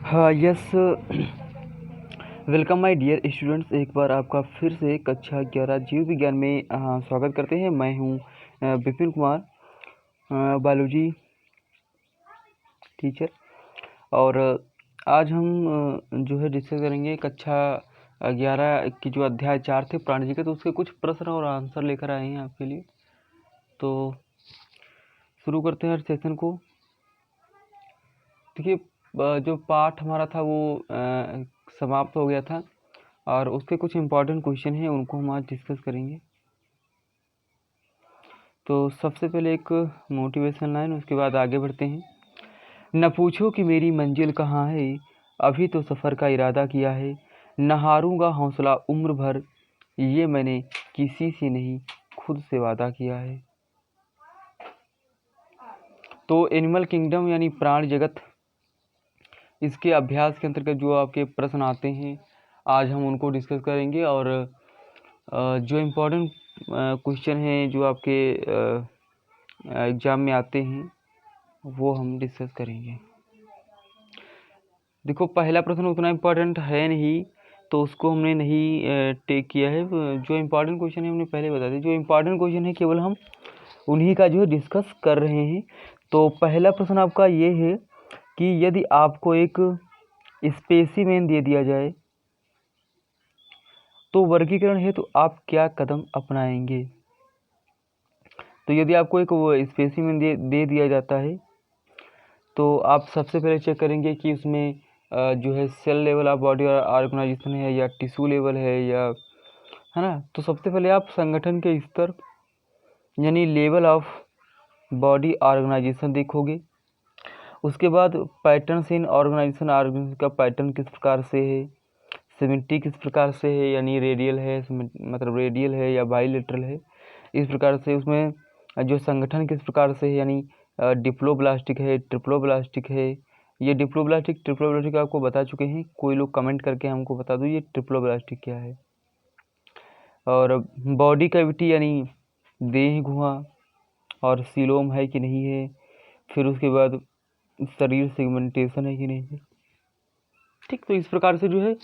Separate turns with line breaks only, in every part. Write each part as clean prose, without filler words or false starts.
हाँ yes. Welcome my dear students, एक बार आपका फिर से कक्षा 11 जीव विज्ञान में स्वागत करते हैं। मैं हूँ विपिन कुमार, बायोलॉजी टीचर। और आज हम जो है डिस्कस करेंगे कक्षा 11 की जो अध्याय 4 थे प्राणी के, तो उसके कुछ प्रश्न और आंसर लेकर आए हैं आपके लिए। तो शुरू करते हैं सेशन को। देखिए, जो पाठ हमारा था वो समाप्त हो गया था और उसके कुछ इम्पोर्टेंट क्वेश्चन हैं, उनको हम आज डिस्कस करेंगे। तो सबसे पहले एक मोटिवेशन लाइन, उसके बाद आगे बढ़ते हैं। न पूछो कि मेरी मंजिल कहाँ है, अभी तो सफ़र का इरादा किया है। न हारूंगा हौसला उम्र भर, ये मैंने किसी से नहीं खुद से वादा किया है। तो एनिमल किंगडम यानी प्राणी जगत, इसके अभ्यास के अंतर्गत जो आपके प्रश्न आते हैं आज हम उनको डिस्कस करेंगे। और जो इम्पोर्टेंट क्वेश्चन हैं जो आपके एग्ज़ाम में आते हैं वो हम डिस्कस करेंगे। देखो, पहला प्रश्न उतना इम्पोर्टेंट है नहीं तो उसको हमने नहीं टेक किया है। जो इम्पोर्टेंट क्वेश्चन है हमने पहले बता दिया। जो इम्पोर्टेंट क्वेश्चन है केवल हम उन्हीं का जो है डिस्कस कर रहे हैं। तो पहला प्रश्न आपका ये है कि यदि आपको एक स्पेसिमेन दे दिया जाए तो वर्गीकरण है तो आप क्या कदम अपनाएंगे। तो यदि आपको एक वो स्पेसिमेन दे दिया जाता है तो आप सबसे पहले चेक करेंगे कि उसमें जो है cell level of body organisation है या टिश्यू लेवल है ना। तो सबसे पहले आप संगठन के स्तर यानी लेवल ऑफ बॉडी ऑर्गेनाइजेशन देखोगे। उसके बाद पैटर्न्स इन ऑर्गेनाइजेशन का पैटर्न किस प्रकार से है, सिमेट्री किस प्रकार से है, यानी रेडियल है, मतलब रेडियल है या बाइलेटरल है, इस प्रकार से। उसमें जो संगठन किस प्रकार से है, यानी डिप्लोब्लास्टिक है, ट्रिप्लोब्लास्टिक है। ये डिप्लोब्लास्टिक ट्रिप्लोब्लास्टिक आपको बता चुके हैं, कोई लोग कमेंट करके हमको बता दो ये ट्रिप्लोब्लास्टिक क्या है। और बॉडी कैविटी यानी देह गुहा और सीलोम है कि नहीं है। फिर उसके बाद शरीर सेगमेंटेशन है कि नहीं है। ठीक, तो इस प्रकार से जो है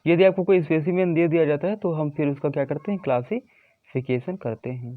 यदि आपको कोई स्पेसिमेन दे दिया जाता है तो हम फिर उसका क्या करते हैं, क्लासिफिकेशन करते हैं।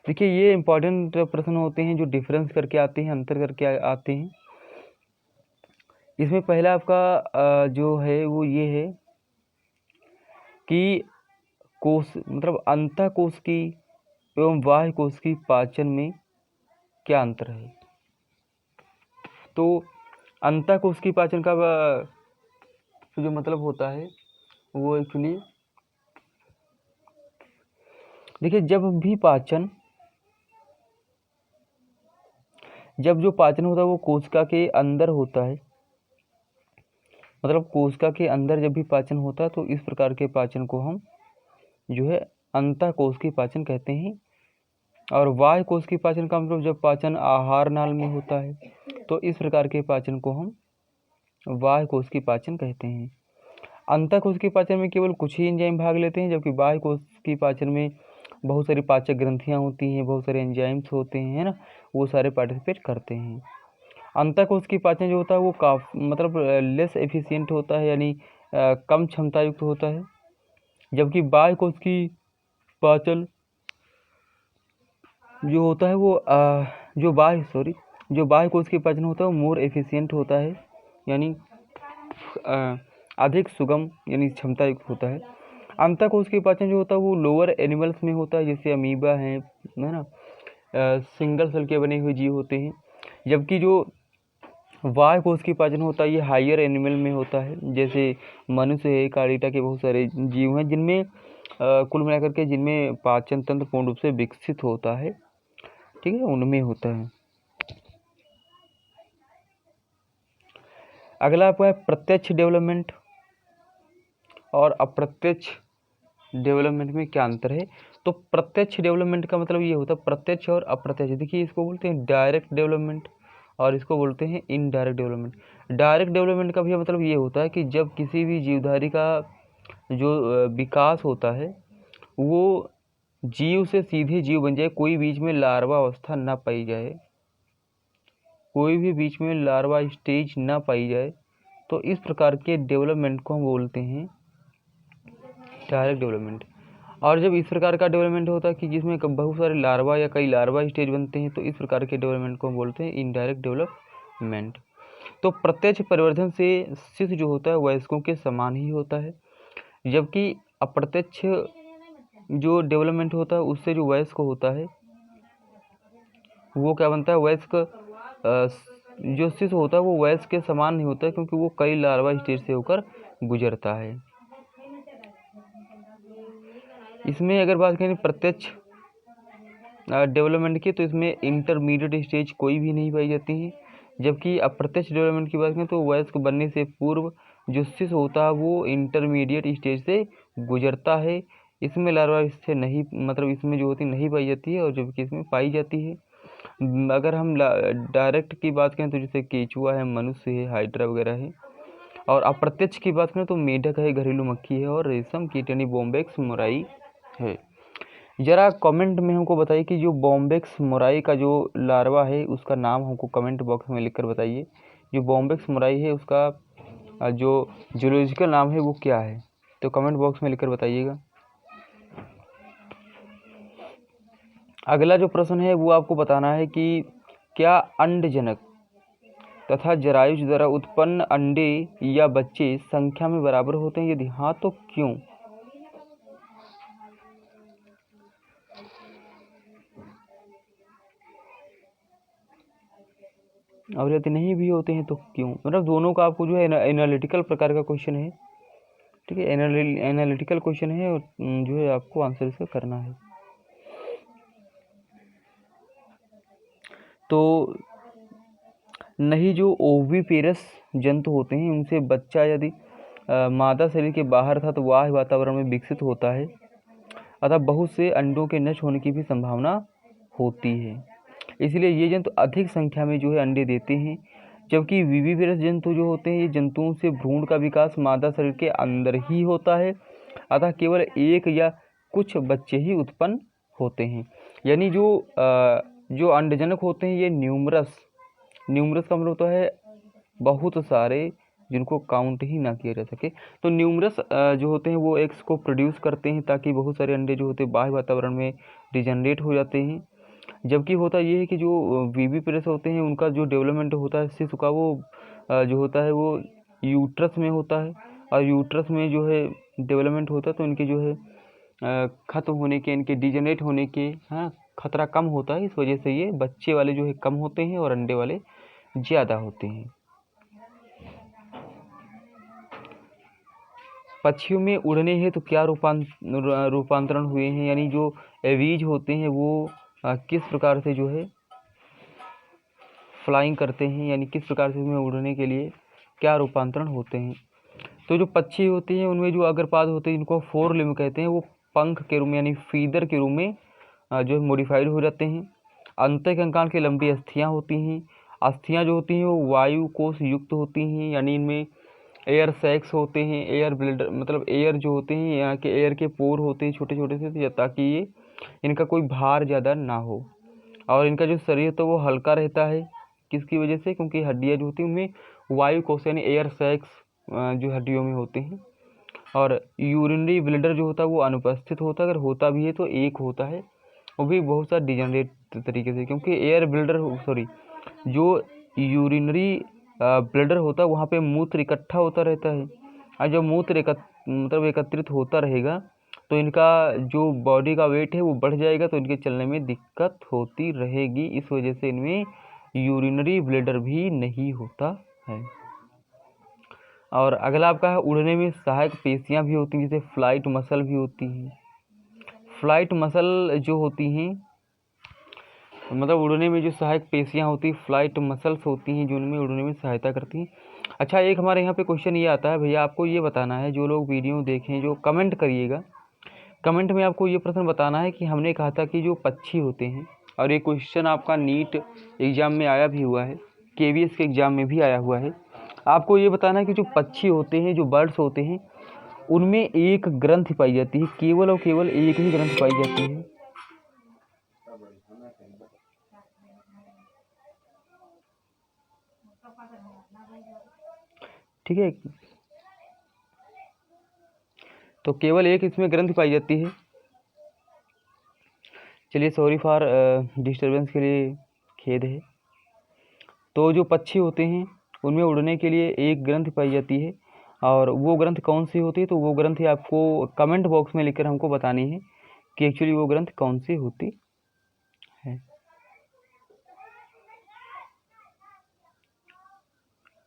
देखिए, ये इम्पोर्टेंट प्रश्न होते हैं जो डिफरेंस करके आते हैं, अंतर करके आते हैं। इसमें पहला आपका जो है वो ये है कि कोश मतलब अंतः कोश की एवं बाह्य कोश की पाचन में क्या अंतर है। तो अंतः कोश की पाचन का जो मतलब होता है वो एक्चुअली, देखिए, जब जो पाचन होता है वो कोशिका के अंदर होता है, मतलब कोशिका के अंदर जब भी पाचन होता है तो इस प्रकार के पाचन को हम जो है अंतः कोश की पाचन कहते हैं। और बाह्य कोश की पाचन का मतलब जब पाचन आहार नाल में होता है तो इस प्रकार के पाचन को हम बाह्य कोश की पाचन कहते हैं। अंतः कोश की पाचन में केवल कुछ ही एंजाइम भाग लेते हैं, जबकि बाह्य कोश की पाचन में बहुत सारी पाचक ग्रंथियाँ होती हैं, बहुत सारे एंजाइम्स होते हैं, है ना, वो सारे पार्टिसिपेट करते हैं। अंतः कोश की पाचन जो होता है वो मतलब लेस एफिशिएंट होता है, यानी कम क्षमता युक्त होता है। जबकि बाह्य कोश की पाचन जो होता है वो जो बाह्य कोश की पाचन होता है वो मोर एफिशिएंट होता है, यानी अधिक सुगम यानी क्षमता युक्त होता है। अंतः कोश की पाचन जो होता है वो लोअर एनिमल्स में होता है, जैसे अमीबा है ना, सिंगल सेल के बने हुए जीव होते हैं। जबकि जो बाह्य कोश की पाचन होता है ये हायर एनिमल में होता है, जैसे मनुष्य है, कारिटा के बहुत सारे जीव हैं जिनमें कुल मिलाकर के जिनमें पाचन तंत्र पूर्ण रूप से विकसित होता है, ठीक है, उनमें होता है। अगला आपका है प्रत्यक्ष डेवलपमेंट और अप्रत्यक्ष डेवलपमेंट में क्या अंतर है। तो प्रत्यक्ष डेवलपमेंट का मतलब ये होता है प्रत्यक्ष और अप्रत्यक्ष। देखिए, इसको बोलते हैं डायरेक्ट डेवलपमेंट और इसको बोलते हैं इनडायरेक्ट डेवलपमेंट। डायरेक्ट डेवलपमेंट का भी मतलब ये होता है कि जब किसी भी जीवधारी का जो विकास होता है वो जीव से सीधे जीव बन जाए, कोई बीच में लार्वा अवस्था ना पाई जाए, कोई भी बीच में लार्वा स्टेज ना पाई जाए, तो इस प्रकार के डेवलपमेंट को हम बोलते हैं डायरेक्ट डेवलपमेंट। और जब इस प्रकार का डेवलपमेंट होता है कि जिसमें बहुत सारे लार्वा या कई लार्वा स्टेज बनते हैं, तो इस प्रकार के डेवलपमेंट को हम बोलते हैं इनडायरेक्ट डेवलपमेंट। तो प्रत्यक्ष परिवर्धन से शिशु जो होता है वयस्कों के समान ही होता है, जबकि अप्रत्यक्ष जो डेवलपमेंट होता है उससे जो वयस्क होता है वो क्या बनता है, वयस्क जो शिशु होता है वो वयस्क के समान नहीं होता है, क्योंकि वो कई लार्वा स्टेज से होकर गुजरता है। इसमें अगर बात करें प्रत्यक्ष डेवलपमेंट की, तो इसमें इंटरमीडिएट स्टेज कोई भी नहीं पाई जाती है, जबकि अप्रत्यक्ष डेवलपमेंट की बात करें तो वयस्क बनने से पूर्व जो शिशु होता है वो इंटरमीडिएट स्टेज से गुजरता है। इसमें लार्वा इससे नहीं, मतलब इसमें जो होती नहीं पाई जाती है, और जबकि इसमें पाई जाती है। अगर हम डायरेक्ट की बात करें तो जैसे केचुआ है, मनुष्य है, हाइड्रा वगैरह है। और अप्रत्यक्ष की बात करें तो मेढक है, घरेलू मक्खी है, और रेशम कीट यानी बॉम्बेक्स मोराई है। जरा कमेंट में हमको बताइए कि जो बॉम्बेक्स मोराई का जो लार्वा है उसका नाम हमको कमेंट बॉक्स में लिखकर बताइए। जो बॉम्बेक्स मोराई है उसका जो जूलॉजिकल नाम है वो क्या है, तो कमेंट बॉक्स में लिखकर बताइएगा। अगला जो प्रश्न है वो आपको बताना है कि क्या अंडजनक तथा जरायुज द्वारा उत्पन्न अंडे या बच्चे संख्या में बराबर होते हैं, यदि हाँ तो क्यों। और यदि नहीं भी होते हैं तो क्यों, मतलब दोनों का आपको जो है एनालिटिकल प्रकार का क्वेश्चन है, ठीक है, एनालिटिकल क्वेश्चन है, और जो है आपको आंसर इसका करना है। तो नहीं, जो ओविपेरस जंतु होते हैं उनसे बच्चा यदि मादा शरीर के बाहर था तो बाह्य वातावरण में विकसित होता है, अतः बहुत से अंडों के नष्ट होने की भी संभावना होती है। इसलिए ये जंतु अधिक संख्या में जो है अंडे देते हैं, जबकि विविपेरस जंतु जो होते हैं ये जंतुओं से भ्रूण का विकास मादा शरीर के अंदर ही होता है, अतः केवल एक या कुछ बच्चे ही उत्पन्न होते हैं। यानी जो अंडजनक होते हैं ये न्यूमरस का मतलब होता है बहुत सारे, जिनको काउंट ही ना किया जा सके। तो न्यूमरस जो होते हैं वो एग्स को प्रोड्यूस करते हैं, ताकि बहुत सारे अंडे जो होते हैं बाह्य वातावरण में डिजनरेट हो जाते हैं। जबकि होता ये है कि जो विविपेरस होते हैं उनका जो डेवलपमेंट होता है शिशु का, वो जो होता है वो यूट्रस में होता है, और यूट्रस में जो है डेवलपमेंट होता है, तो इनके जो है खत्म होने के, इनके डिजनरेट होने के खतरा कम होता है। इस वजह से ये बच्चे वाले जो है कम होते हैं और अंडे वाले ज़्यादा होते हैं। पक्षियों में उड़ने हैं तो क्या रूपांतरण हुए हैं, यानी जो एवीज होते हैं वो किस प्रकार से जो है फ्लाइंग करते हैं, यानी किस प्रकार से उसमें उड़ने के लिए क्या रूपांतरण होते हैं। तो जो पक्षी होते हैं उनमें जो अग्रपाद होते हैं जिनको फोर लिम्ब कहते हैं, वो पंख के रूप में यानी फीदर के रूप में जो है मॉडिफाइड हो जाते हैं। अंतःकंकाल की लंबी अस्थियाँ होती हैं। अस्थियाँ जो होती हैं वो वायु कोश युक्त होती हैं, यानी इनमें एयर सैक्स होते हैं, एयर ब्लडर, मतलब एयर जो होते हैं यहाँ के एयर के पोर होते हैं छोटे छोटे से, ताकि ये इनका कोई भार ज़्यादा ना हो। और इनका जो शरीर तो वो हल्का रहता है, किसकी वजह से, क्योंकि हड्डियाँ जो होती हैं उनमें वायु कोश यानी एयर सैक्स जो हड्डियों में होते हैं। और यूरिनरी ब्लडर जो होता है वो अनुपस्थित होता है, अगर होता भी है तो एक होता है, वो भी बहुत सारा डिजनरेट तरीके से, क्योंकि एयर ब्लडर जो यूरिनरी ब्लडर होता है वहाँ पे मूत्र इकट्ठा होता रहता है, और जब मूत्र एकत्रित होता रहेगा तो इनका जो बॉडी का वेट है वो बढ़ जाएगा, तो इनके चलने में दिक्कत होती रहेगी। इस वजह से इनमें यूरिनरी ब्लडर भी नहीं होता है। और अगला आपका है उड़ने में सहायक पेशियाँ भी होती हैं, जैसे फ्लाइट मसल भी होती हैं। फ्लाइट मसल जो होती हैं, मतलब उड़ने में जो सहायक पेशियाँ होती हैं फ्लाइट मसल्स होती हैं, जो उनमें उड़ने में सहायता करती हैं। अच्छा, एक हमारे यहाँ पे क्वेश्चन ये आता है भैया, आपको ये बताना है, जो लोग वीडियो देखें जो कमेंट करिएगा, कमेंट में आपको ये प्रश्न बताना है कि हमने कहा था कि जो पक्षी होते हैं, और ये क्वेश्चन आपका नीट एग्ज़ाम में आया भी हुआ है, KVS के एग्ज़ाम में भी आया हुआ है। आपको ये बताना है कि जो पक्षी होते हैं, जो बर्ड्स होते हैं, उनमें एक ग्रंथि पाई जाती है, केवल और केवल एक ही ग्रंथि पाई जाती है। ठीक है। तो केवल एक इसमें ग्रंथि पाई जाती है। चलिए, सॉरी फॉर डिस्टर्बेंस के लिए, खेद है। तो जो पक्षी होते हैं उनमें उड़ने के लिए एक ग्रंथि पाई जाती है, और वो ग्रंथ कौन सी होती है, तो वो ग्रंथि आपको कमेंट बॉक्स में लिखकर हमको बतानी है कि एक्चुअली वो ग्रंथ कौन सी होती है।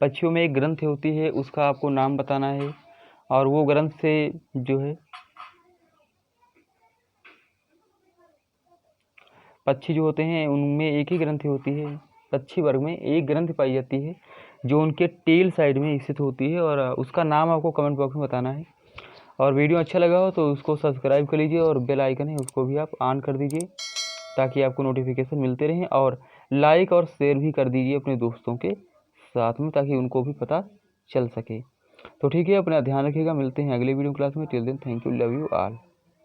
पक्षियों में एक ग्रंथि होती है, उसका आपको नाम बताना है, और वो ग्रंथ से जो है पक्षी जो होते हैं उनमें एक ही ग्रंथि होती है। पक्षी वर्ग में एक ग्रंथि पाई जाती है जो उनके टेल साइड में स्थित होती है, और उसका नाम आपको कमेंट बॉक्स में बताना है। और वीडियो अच्छा लगा हो तो उसको सब्सक्राइब कर लीजिए, और बेल आइकन है उसको भी आप ऑन कर दीजिए ताकि आपको नोटिफिकेशन मिलते रहें, और लाइक और शेयर भी कर दीजिए अपने दोस्तों के साथ में ताकि उनको भी पता चल सके। तो ठीक है, अपना ध्यान रखिएगा, मिलते हैं अगले वीडियो क्लास में। Till then, thank you, love you all.